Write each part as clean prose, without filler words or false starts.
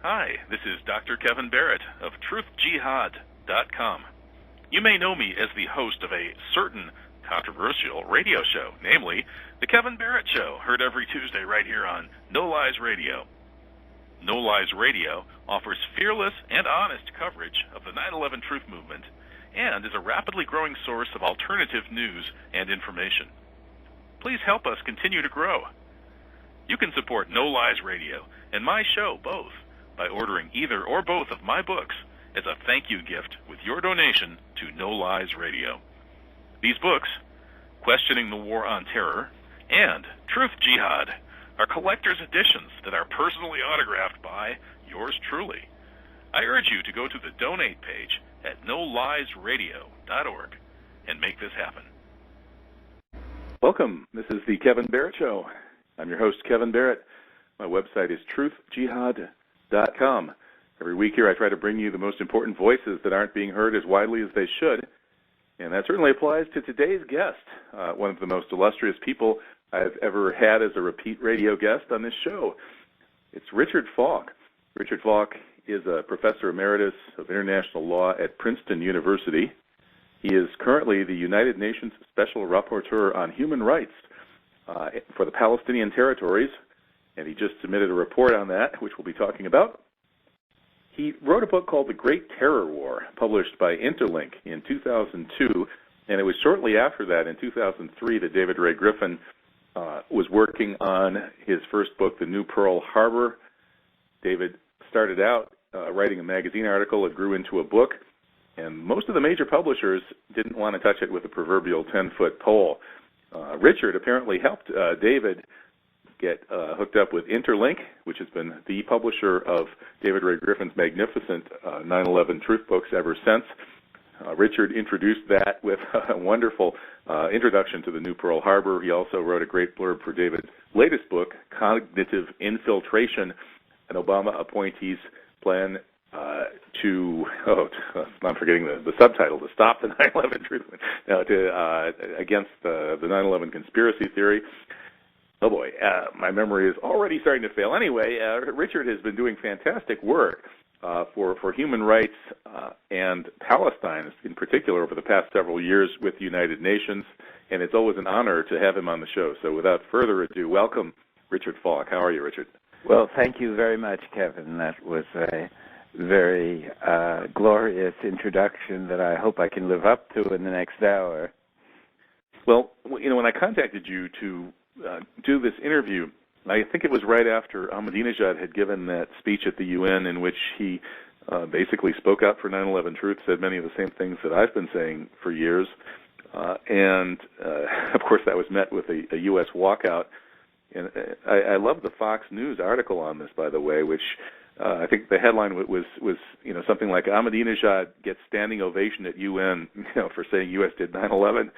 Hi, this is Dr. Kevin Barrett of TruthJihad.com. You may know me as the host of a certain controversial radio show, namely The Kevin Barrett Show, heard every Tuesday right here on No Lies Radio. No Lies Radio offers fearless and honest coverage of the 9/11 truth movement and is a rapidly growing source of alternative news and information. Please help us continue to grow. You can support No Lies Radio and my show both by ordering either or both of my books as a thank you gift with your donation to No Lies Radio. These books, Questioning the War on Terror and Truth Jihad, are collector's editions that are personally autographed by yours truly. I urge you to go to the donate page at noliesradio.org and make this happen. Welcome. This is the Kevin Barrett Show. I'm your host, Kevin Barrett. My website is truthjihad.com. Every week here I try to bring you the most important voices that aren't being heard as widely as they should. And that certainly applies to today's guest, one of the most illustrious people I've ever had as a repeat radio guest on this show. It's Richard Falk. Richard Falk is a professor emeritus of international law at Princeton University. He is currently the United Nations Special Rapporteur on Human Rights for the Palestinian territories, and he just submitted a report on that, which we'll be talking about. He wrote a book called The Great Terror War, published by Interlink in 2002, and it was shortly after that, in 2003, that David Ray Griffin was working on his first book, The New Pearl Harbor. David started out writing a magazine article. It grew into a book, and most of the major publishers didn't want to touch it with a proverbial 10-foot pole. Richard apparently helped David get hooked up with Interlink, which has been the publisher of David Ray Griffin's magnificent 9/11 truth books ever since. Richard introduced that with a wonderful introduction to the New Pearl Harbor. He also wrote a great blurb for David's latest book, Cognitive Infiltration, an Obama appointee's plan I'm forgetting the subtitle, to stop the 9/11 truth, against the 9/11 conspiracy theory. Oh boy, my memory is already starting to fail. Anyway, Richard has been doing fantastic work for human rights and Palestine in particular over the past several years with the United Nations, and it's always an honor to have him on the show. So without further ado, welcome Richard Falk. How are you, Richard? Well, thank you very much, Kevin. That was a very glorious introduction that I hope I can live up to in the next hour. Well, when I contacted you to do this interview, I think it was right after Ahmadinejad had given that speech at the UN in which he basically spoke out for 9/11 truth, said many of the same things that I've been saying for years, and of course that was met with a U.S. walkout. And I love the Fox News article on this, by the way, which I think the headline was something like Ahmadinejad gets standing ovation at UN for saying U.S. did 9/11.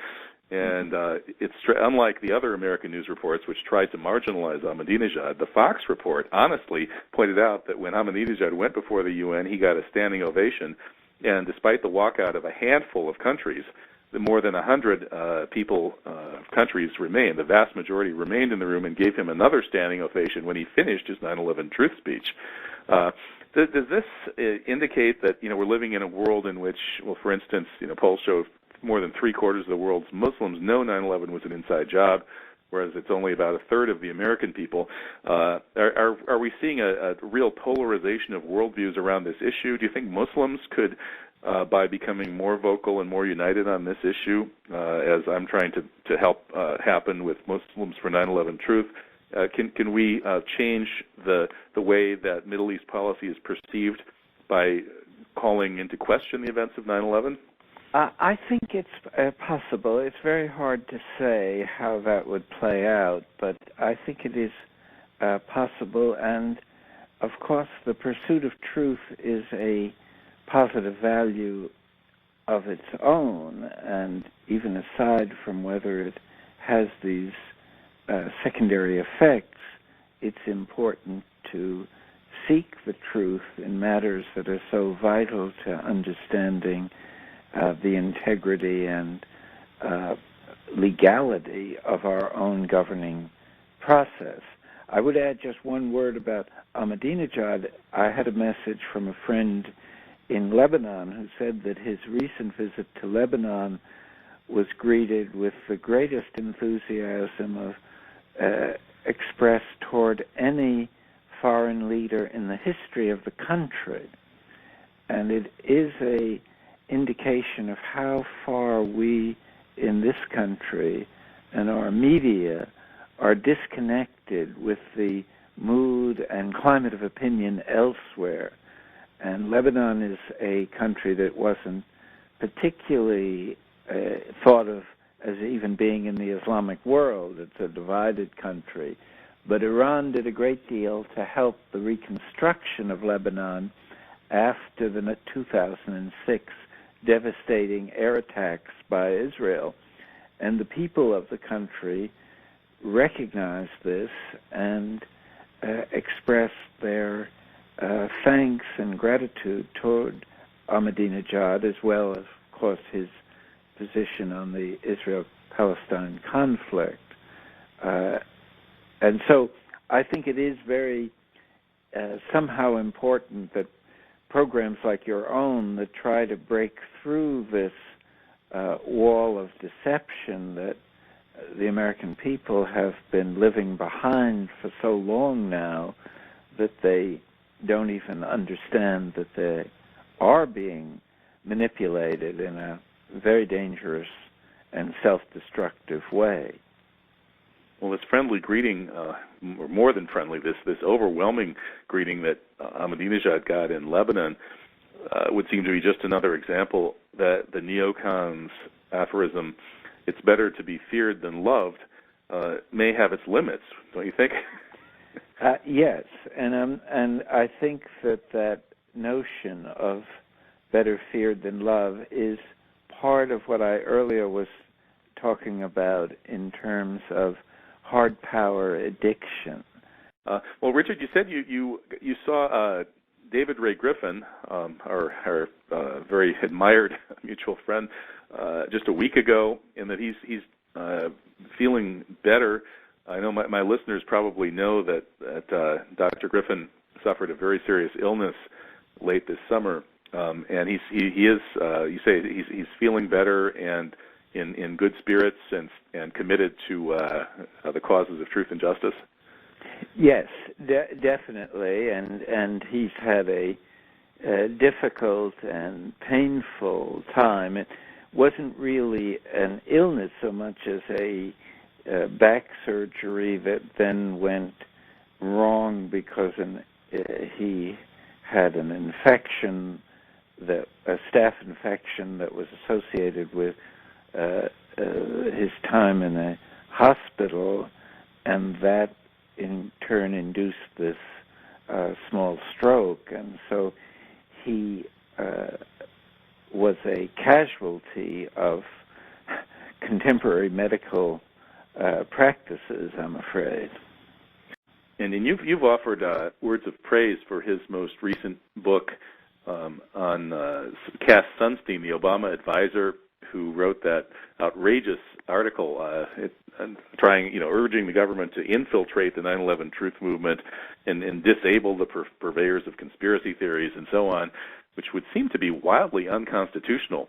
And it's unlike the other American news reports, which tried to marginalize Ahmadinejad. The Fox report honestly pointed out that when Ahmadinejad went before the UN, he got a standing ovation. And despite the walkout of a handful of countries, more than 100 countries remained. The vast majority remained in the room and gave him another standing ovation when he finished his 9/11 truth speech. Does this indicate that we're living in a world in which, well, for instance, polls show more than 3/4 of the world's Muslims know 9/11 was an inside job, whereas it's only about a third of the American people. Are we seeing a real polarization of worldviews around this issue? Do you think Muslims could, by becoming more vocal and more united on this issue, as I'm trying to help happen with Muslims for 9/11 Truth, can we change the way that Middle East policy is perceived by calling into question the events of 9/11? I think it's possible. It's very hard to say how that would play out, but I think it is possible. And, of course, the pursuit of truth is a positive value of its own, and even aside from whether it has these secondary effects, it's important to seek the truth in matters that are so vital to understanding the integrity and legality of our own governing process. I would add just one word about Ahmadinejad. I had a message from a friend in Lebanon who said that his recent visit to Lebanon was greeted with the greatest enthusiasm expressed toward any foreign leader in the history of the country. And it is a indication of how far we in this country and our media are disconnected with the mood and climate of opinion elsewhere. And Lebanon is a country that wasn't particularly thought of as even being in the Islamic world. It's a divided country. But Iran did a great deal to help the reconstruction of Lebanon after the 2006 devastating air attacks by Israel. And the people of the country recognized this and expressed their thanks and gratitude toward Ahmadinejad, as well as, of course, his position on the Israel-Palestine conflict. And so I think it is very somehow important that programs like your own that try to break through this wall of deception that the American people have been living behind for so long now that they don't even understand that they are being manipulated in a very dangerous and self-destructive way. Well, this friendly greeting, or more than friendly, this overwhelming greeting that Ahmadinejad got in Lebanon would seem to be just another example that the neocons' aphorism, "It's better to be feared than loved," may have its limits, don't you think? Yes, and I think that notion of better feared than loved is part of what I earlier was talking about in terms of hard power addiction. Well, Richard, you said you saw David Ray Griffin, our very admired mutual friend, just a week ago, and that he's feeling better. I know my listeners probably know that Dr. Griffin suffered a very serious illness late this summer, and he is you say he's feeling better and in good spirits and committed to the causes of truth and justice. Yes, definitely, and he's had a difficult and painful time. It wasn't really an illness so much as a back surgery that then went wrong because he had an infection, a staph infection that was associated with his time in a hospital, and that in turn induced this small stroke, and so he was a casualty of contemporary medical practices, I'm afraid. And you've offered words of praise for his most recent book on Cass Sunstein, the Obama advisor, who wrote that outrageous article urging the government to infiltrate the 9/11 truth movement and disable the purveyors of conspiracy theories and so on, which would seem to be wildly unconstitutional.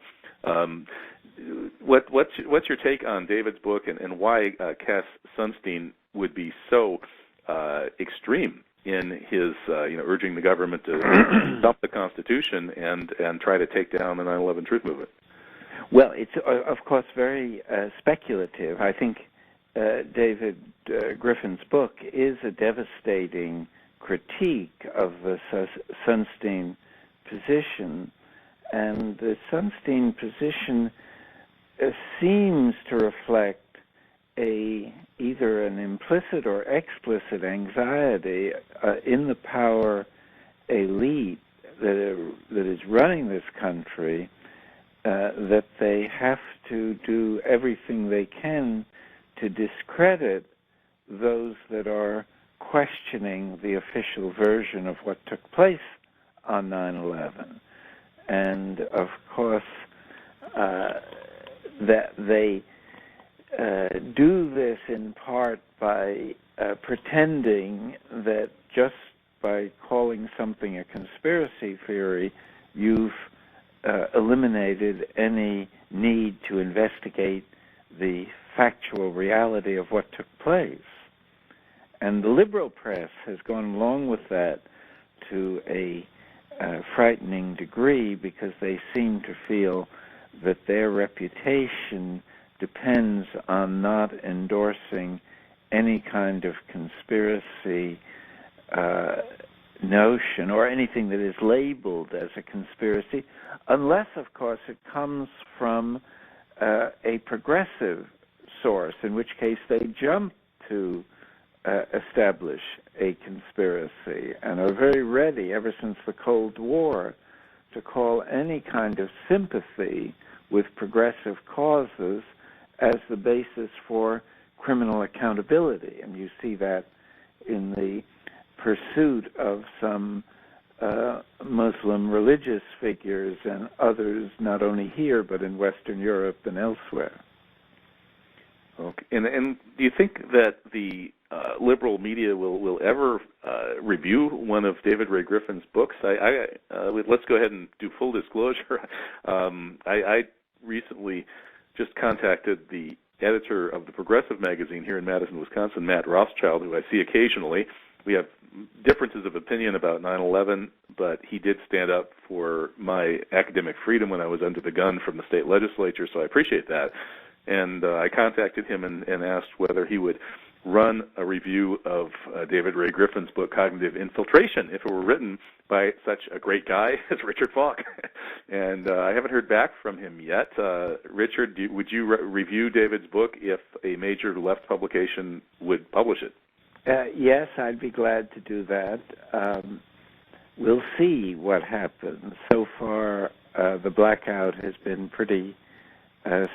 What's your take on David's book and why Cass Sunstein would be so extreme in his urging the government to dump the Constitution and try to take down the 9/11 truth movement? Well, it's, of course, very speculative. I think David Griffin's book is a devastating critique of the Sunstein position, and the Sunstein position seems to reflect either an implicit or explicit anxiety in the power elite that is running this country, that they have to do everything they can to discredit those that are questioning the official version of what took place on 9/11. And, of course, that they do this in part by pretending that just by calling something a conspiracy theory, you've eliminated any need to investigate the factual reality of what took place. And the liberal press has gone along with that to a frightening degree, because they seem to feel that their reputation depends on not endorsing any kind of conspiracy notion or anything that is labeled as a conspiracy, unless, of course, it comes from a progressive source, in which case they jump to establish a conspiracy and are very ready, ever since the Cold War, to call any kind of sympathy with progressive causes as the basis for criminal accountability. And you see that in the pursuit of some Muslim religious figures and others, not only here but in Western Europe and elsewhere. Okay. And do you think that the liberal media will ever review one of David Ray Griffin's books? Let's go ahead and do full disclosure. I recently just contacted the editor of the Progressive magazine here in Madison, Wisconsin, Matt Rothschild, who I see occasionally. We have differences of opinion about 9/11, but he did stand up for my academic freedom when I was under the gun from the state legislature, so I appreciate that. And I contacted him and asked whether he would run a review of David Ray Griffin's book, Cognitive Infiltration, if it were written by such a great guy as Richard Falk. And I haven't heard back from him yet. Richard, would you review David's book if a major left publication would publish it? Yes, I'd be glad to do that. We'll see what happens. So far, the blackout has been pretty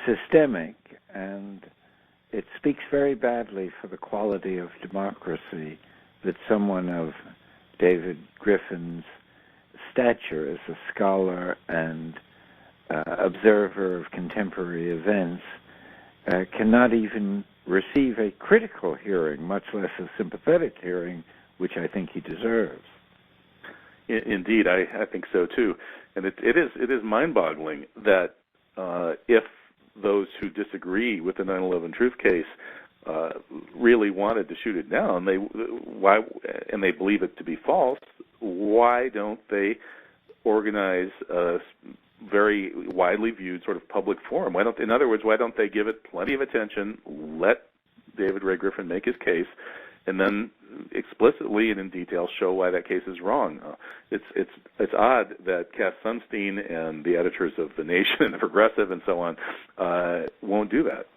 systemic, and it speaks very badly for the quality of democracy that someone of David Griffin's stature as a scholar and observer of contemporary events cannot even receive a critical hearing, much less a sympathetic hearing, which I think he deserves. Indeed, I think so too. And it is mind-boggling that if those who disagree with the 9/11 truth case really wanted to shoot it down, and they believe it to be false, why don't they organize a very widely viewed sort of public forum? In other words, why don't they give it plenty of attention, let David Ray Griffin make his case, and then explicitly and in detail show why that case is wrong? It's odd that Cass Sunstein and the editors of The Nation and The Progressive and so on won't do that.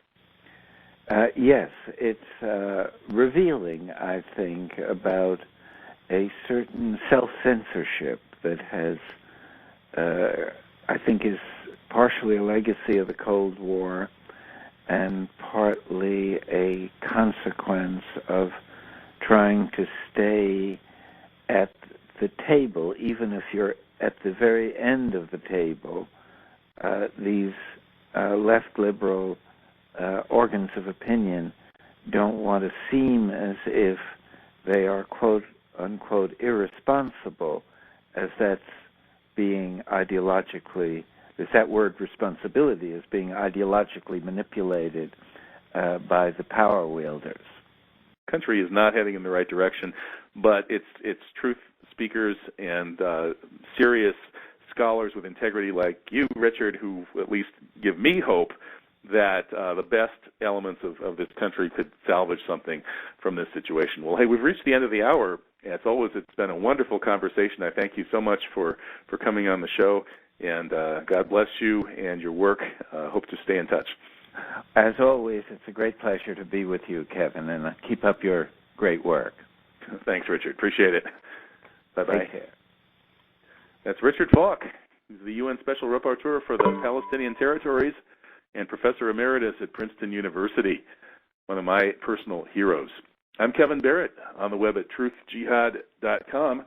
Yes, it's revealing, I think, about a certain self-censorship that has, I think, is partially a legacy of the Cold War and partly a consequence of trying to stay at the table, even if you're at the very end of the table. These left liberal organs of opinion don't want to seem as if they are, quote unquote, irresponsible, as that's being ideologically, as that word responsibility is being ideologically manipulated by the power wielders. Country is not heading in the right direction, but it's truth speakers and serious scholars with integrity like you, Richard, who at least give me hope that the best elements of this country could salvage something from this situation. Well, hey, we've reached the end of the hour. As always, it's been a wonderful conversation. I thank you so much for coming on the show, and God bless you and your work. Hope to stay in touch. As always, it's a great pleasure to be with you, Kevin, and keep up your great work. Thanks, Richard. Appreciate it. Bye-bye. Take care. That's Richard Falk. He's the UN Special Rapporteur for the Palestinian Territories and Professor Emeritus at Princeton University, one of my personal heroes. I'm Kevin Barrett, on the web at truthjihad.com.